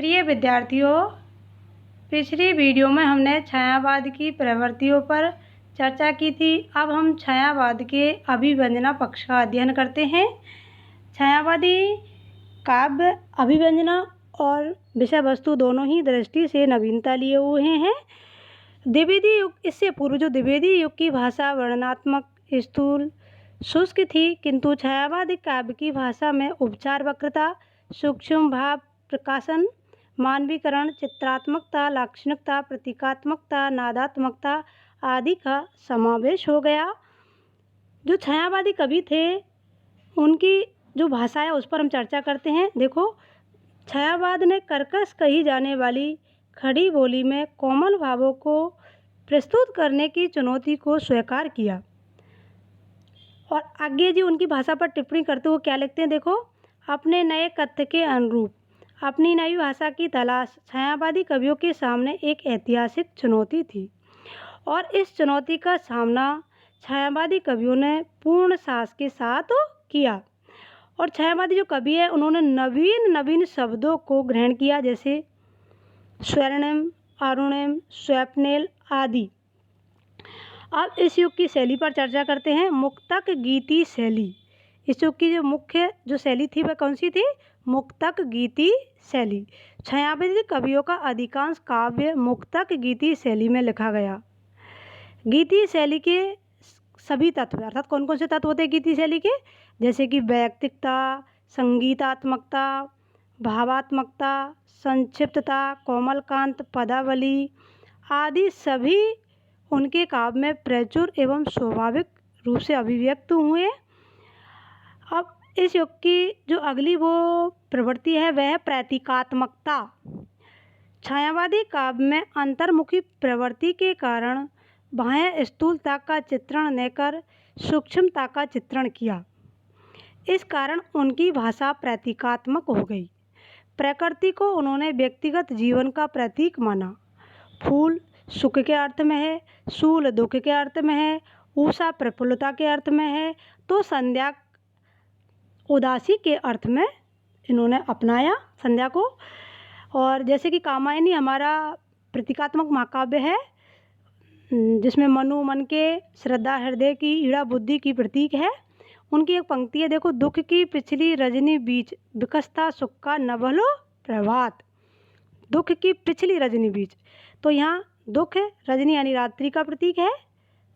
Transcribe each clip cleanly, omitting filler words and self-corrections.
प्रिय विद्यार्थियों, पिछली वीडियो में हमने छायावाद की प्रवृत्तियों पर चर्चा की थी। अब हम छायावाद के अभिव्यंजना पक्ष का अध्ययन करते हैं। छायावादी काव्य अभिव्यंजना और विषय वस्तु दोनों ही दृष्टि से नवीनता लिए हुए हैं। द्विवेदी युग, इससे पूर्व जो द्विवेदी युग की भाषा वर्णनात्मक, स्थूल, शुष्क थी, किंतु छायावादी काव्य की भाषा में उपचार, वक्रता, सूक्ष्म भाव प्रकाशन, मानवीकरण, चित्रात्मकता, लाक्षणिकता, प्रतीकात्मकता, नादात्मकता आदि का समावेश हो गया। जो छायावादी कवि थे उनकी जो भाषा है उस पर हम चर्चा करते हैं। देखो, छायावाद ने कर्कश कही जाने वाली खड़ी बोली में कोमल भावों को प्रस्तुत करने की चुनौती को स्वीकार किया। और आगे जी उनकी भाषा पर टिप्पणी करते हुए क्या लिखते हैं, देखो, अपने नए कथ्य के अनुरूप अपनी नई भाषा की तलाश छायावादी कवियों के सामने एक ऐतिहासिक चुनौती थी, और इस चुनौती का सामना छायावादी कवियों ने पूर्ण साहस के साथ किया। और छायावादी जो कवि है उन्होंने नवीन शब्दों को ग्रहण किया, जैसे स्वर्णिम, अरुणिम, स्वप्निल आदि। अब इस युग की शैली पर चर्चा करते हैं। मुक्तक गीति शैली, इस युग की जो मुख्य जो शैली थी वह कौन सी थी? मुक्तक गीति शैली। छायावादी कवियों का अधिकांश काव्य मुक्तक गीति शैली में लिखा गया। गीति शैली के सभी तत्व, अर्थात कौन कौन से तत्व होते हैं गीति शैली के? जैसे कि वैयक्तिकता, संगीतात्मकता, भावात्मकता, संक्षिप्तता, कोमलकांत, पदावली आदि सभी उनके काव्य में प्रचुर एवं स्वाभाविक रूप से अभिव्यक्त हुए। अब इस युग की जो अगली वो प्रवृत्ति है वह है प्रतीकात्मकता। छायावादी काव्य में अंतर्मुखी प्रवृत्ति के कारण बाह्य स्थूलता का चित्रण न कर सूक्ष्मता का चित्रण किया। इस कारण उनकी भाषा प्रतीकात्मक हो गई। प्रकृति को उन्होंने व्यक्तिगत जीवन का प्रतीक माना। फूल सुख के अर्थ में है, शूल दुख के अर्थ में है, उषा प्रफुल्लता के अर्थ में है, तो संध्या उदासी के अर्थ में इन्होंने अपनाया संध्या को। और जैसे कि कामायनी हमारा प्रतीकात्मक महाकाव्य है, जिसमें मनु मन के, श्रद्धा हृदय की, ईड़ा बुद्धि की प्रतीक है। उनकी एक पंक्ति है, देखो, दुख की पिछली रजनी बीच विकसता सुख का नवलो प्रभात। दुख की पिछली रजनी बीच, तो यहाँ दुख रजनी यानी रात्रि का प्रतीक है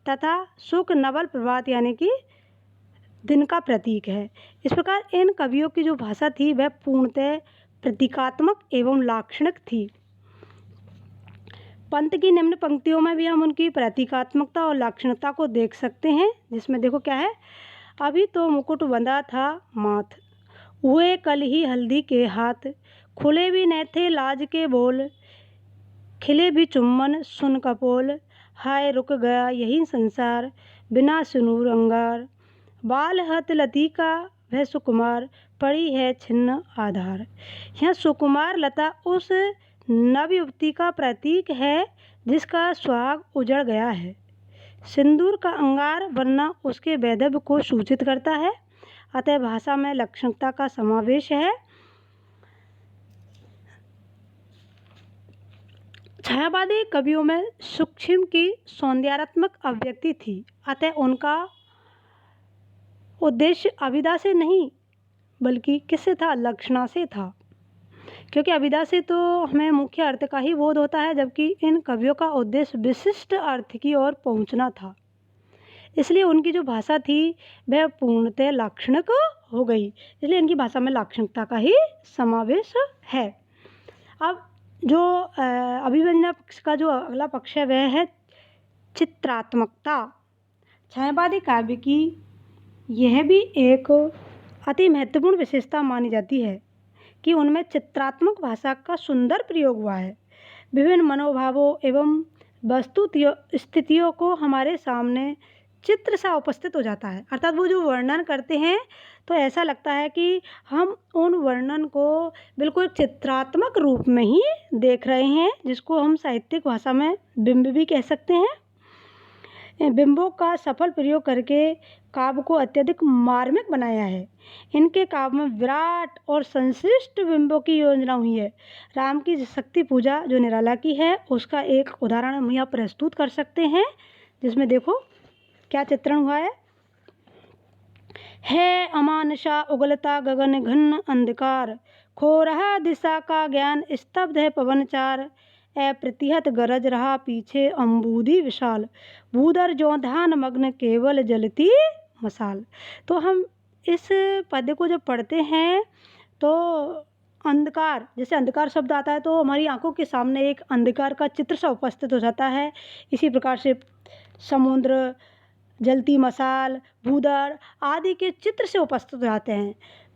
तथा सुख नवल प्रभात यानी कि दिन का प्रतीक है। इस प्रकार इन कवियों की जो भाषा थी वह पूर्णतः प्रतीकात्मक एवं लाक्षणिक थी। पंत की निम्न पंक्तियों में भी हम उनकी प्रतीकात्मकता और लाक्षणिकता को देख सकते हैं, जिसमें देखो क्या है, अभी तो मुकुट बंधा था माथ, हुए कल ही हल्दी के हाथ, खुले भी न थे लाज के बोल, खिले भी चुम्बन सुन कपोल, हाय रुक गया यही संसार, बिना सिनूर अंगार, बाल हत लती का वह सुकुमार, पड़ी है छिन्न आधार। यह सुकुमार लता उस नव युवती का प्रतीक है जिसका सुहाग उजड़ गया है। सिंदूर का अंगार बनना उसके वैधव्य को सूचित करता है। अतः भाषा में लक्षणता का समावेश है। छायावादी कवियों में सूक्ष्म की सौंदर्यात्मक अभिव्यक्ति थी। अतः उनका उद्देश्य अभिधा से नहीं बल्कि किससे था? लक्षणा से था, क्योंकि अभिधा से तो हमें मुख्य अर्थ का ही बोध होता है, जबकि इन कवियों का उद्देश्य विशिष्ट अर्थ की ओर पहुंचना था। इसलिए उनकी जो भाषा थी वह पूर्णतः लाक्षणिक हो गई। इसलिए इनकी भाषा में लाक्षणिकता का ही समावेश है। अब जो अभिव्यंजना पक्ष का जो अगला पक्ष है वह है चित्रात्मकता। छायावादी काव्य की यह भी एक अति महत्वपूर्ण विशेषता मानी जाती है कि उनमें चित्रात्मक भाषा का सुंदर प्रयोग हुआ है। विभिन्न मनोभावों एवं वस्तु स्थितियों को हमारे सामने चित्र सा उपस्थित हो जाता है। अर्थात वो जो वर्णन करते हैं तो ऐसा लगता है कि हम उन वर्णन को बिल्कुल चित्रात्मक रूप में ही देख रहे हैं, जिसको हम साहित्यिक भाषा में बिंब भी कह सकते हैं। बिंबों का सफल प्रयोग करके काव्य को अत्यधिक मार्मिक बनाया है। इनके काव्य में विराट और संश्लिष्ट बिंबों की योजना हुई है। राम की शक्ति पूजा जो निराला की है उसका एक उदाहरण हम यहाँ प्रस्तुत कर सकते हैं, जिसमें देखो क्या चित्रण हुआ है अमानसा उगलता गगन घन अंधकार, खो रहा दिशा का ज्ञान स्तब्ध है पवनचार, अप्रतिहत गरज रहा पीछे अम्बूदी विशाल, भूधर जो ध्यान मग्न केवल जलती मसाल। तो हम इस पद्य को जब पढ़ते हैं तो अंधकार, जैसे अंधकार शब्द आता है तो हमारी आंखों के सामने एक अंधकार का चित्र सा उपस्थित हो जाता है। इसी प्रकार से समुद्र, जलती मसाल, भूधर आदि के चित्र से उपस्थित हो जाते हैं।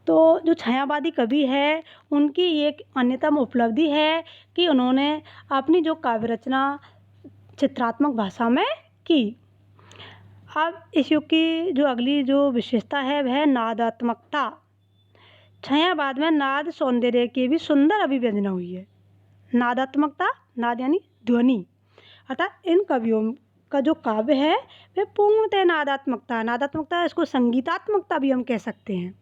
तो जो छायावादी कवि है उनकी एक अन्यतम उपलब्धि है कि उन्होंने अपनी जो काव्य रचना चित्रात्मक भाषा में की। अब इस युग की जो अगली जो विशेषता है वह नादात्मकता। छायावाद में नाद सौंदर्य की भी सुंदर अभिव्यंजना हुई है। नादात्मकता, नाद यानी ध्वनि, अर्थात इन कवियों का जो काव्य है वह पूर्णतः नादात्मकता इसको संगीतात्मकता भी हम कह सकते हैं,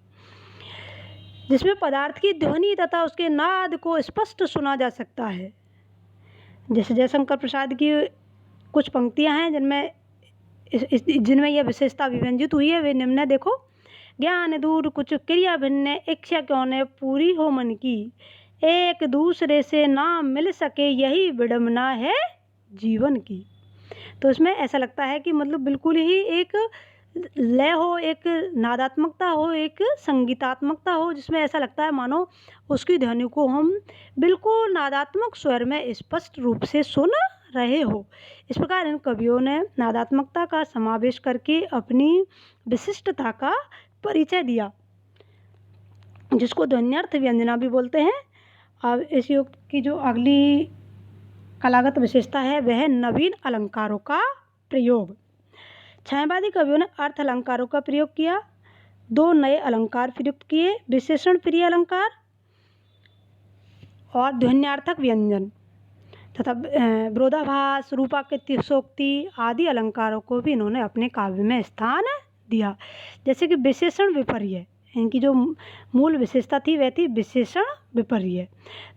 जिसमें पदार्थ की ध्वनि तथा उसके नाद को स्पष्ट सुना जा सकता है। जैसे जयशंकर प्रसाद की कुछ पंक्तियां हैं जिनमें यह विशेषता अभिव्यंजित हुई है, वे निम्न देखो। ज्ञान दूर कुछ क्रिया भिन्न, इच्छा क्यों न पूरी हो मन की, एक दूसरे से ना मिल सके यही विडम्बना है जीवन की। तो इसमें ऐसा लगता है कि मतलब बिल्कुल ही एक लय हो, एक नादात्मकता हो, एक संगीतात्मकता हो, जिसमें ऐसा लगता है मानो उसकी ध्वनि को हम बिल्कुल नादात्मक स्वर में स्पष्ट रूप से सुन रहे हो। इस प्रकार इन कवियों ने नादात्मकता का समावेश करके अपनी विशिष्टता का परिचय दिया, जिसको ध्वन्यर्थ व्यंजना भी बोलते हैं। अब इस युग की जो अगली कलागत विशेषता है वह नवीन अलंकारों का प्रयोग। छायावादी कवियों ने अर्थ अलंकारों का प्रयोग किया, दो नए अलंकार प्रयुक्त किए, विशेषण प्रिय अलंकार और ध्वन्यार्थक व्यंजन तथा विरोधाभास, रूपाकृतिशोक्ति आदि अलंकारों को भी इन्होंने अपने काव्य में स्थान दिया। जैसे कि विशेषण विपर्य, इनकी जो मूल विशेषता थी वह थी विशेषण विपर्य।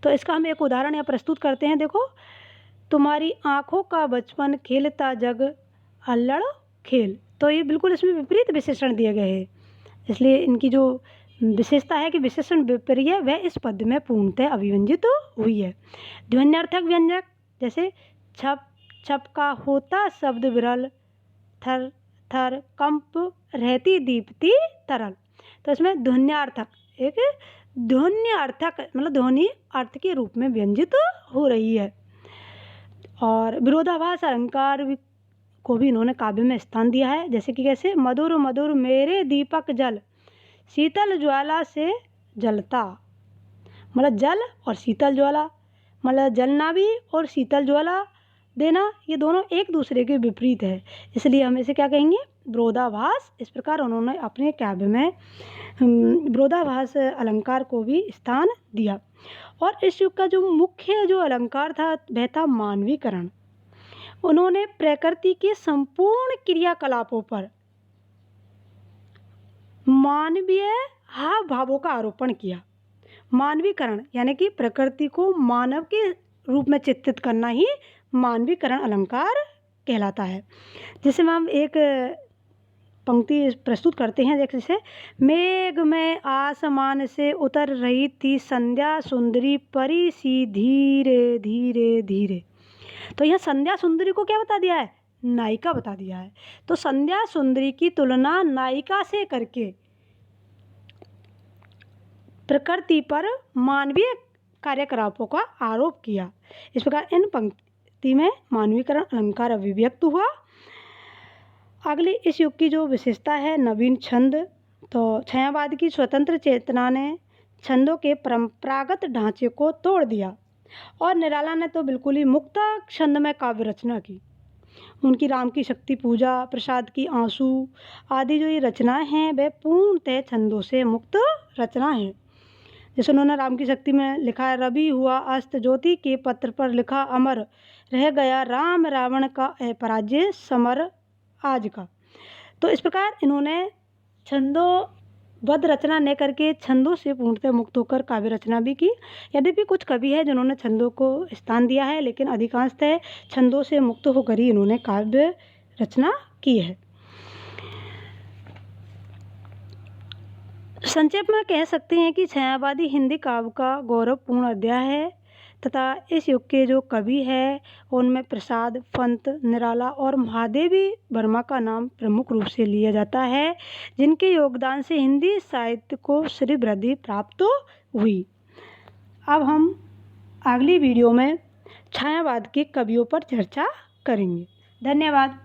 तो इसका हम एक उदाहरण यहाँ प्रस्तुत करते हैं। देखो, तुम्हारी आँखों का बचपन खेलता जग अल्लड़ खेल। तो ये बिल्कुल इसमें विपरीत विशेषण दिए गए हैं, इसलिए इनकी जो विशेषता है कि विशेषण विपर्य वह इस पद्य में पूर्णतः अभिव्यंजित हुई है। ध्वन्यार्थक व्यंजक जैसे छप छप का होता शब्द विरल, थर थर कंप रहती दीप्ति तरल। तो इसमें ध्वन्यार्थक, एक ध्वन्यार्थक मतलब ध्वनि अर्थ के रूप में व्यंजित हो रही है। और विरोधाभास अलंकार को भी इन्होंने काव्य में स्थान दिया है। जैसे कि कैसे, मधुर मधुर मेरे दीपक जल, शीतल ज्वाला से जलता। मतलब जल और शीतल ज्वाला, मतलब जलना भी और शीतल ज्वाला देना, ये दोनों एक दूसरे के विपरीत है, इसलिए हम इसे क्या कहेंगे, विरोधाभास। इस प्रकार उन्होंने अपने काव्य में विरोधाभास अलंकार को भी स्थान दिया। और इस युग का जो मुख्य जो अलंकार था वह था मानवीकरण। उन्होंने प्रकृति के संपूर्ण क्रियाकलापों पर मानवीय हाव भावों का आरोपण किया। मानवीकरण यानी कि प्रकृति को मानव के रूप में चित्रित करना ही मानवीकरण अलंकार कहलाता है। जिसमें हम एक पंक्ति प्रस्तुत करते हैं, जैसे मेघ में आसमान से उतर रही थी संध्या सुंदरी परी सी धीरे धीरे धीरे। तो यह संध्या सुंदरी को क्या बता दिया है, नायिका बता दिया है। तो संध्या सुंदरी की तुलना नायिका से करके प्रकृति पर मानवीय कार्यकलापों का आरोप किया। इस प्रकार इन पंक्ति में मानवीकरण अलंकार अभिव्यक्त हुआ। अगली इस युग की जो विशेषता है नवीन छंद। तो छायावाद की स्वतंत्र चेतना ने छंदों के परंपरागत ढांचे को तोड़ दिया और निराला ने तो बिल्कुल ही मुक्त छंद में काव्य रचना की। उनकी राम की शक्ति पूजा, प्रसाद की आंसू आदि जो ये रचनाएं हैं वे पूर्णतः छंदों से मुक्त रचना है। जैसे उन्होंने राम की शक्ति में लिखा है, रवि हुआ अस्त ज्योति के पत्र पर लिखा अमर, रह गया राम रावण का अपराज्य समर आज का। तो इस प्रकार इन्होंने छंदोबद्ध रचना न करके छंदों से पूर्णतः मुक्त होकर काव्य रचना भी की। यद्यपि कुछ कवि हैं जिन्होंने छंदों को स्थान दिया है, लेकिन अधिकांशतः छंदों से मुक्त होकर ही इन्होंने काव्य रचना की है। संक्षेप में कह सकते हैं कि छायावादी हिंदी काव्य का गौरवपूर्ण अध्याय है तथा इस युग के जो कवि हैं उनमें प्रसाद, पंत, निराला और महादेवी वर्मा का नाम प्रमुख रूप से लिया जाता है, जिनके योगदान से हिंदी साहित्य को श्री वृद्धि प्राप्त हुई। अब हम अगली वीडियो में छायावाद के कवियों पर चर्चा करेंगे। धन्यवाद।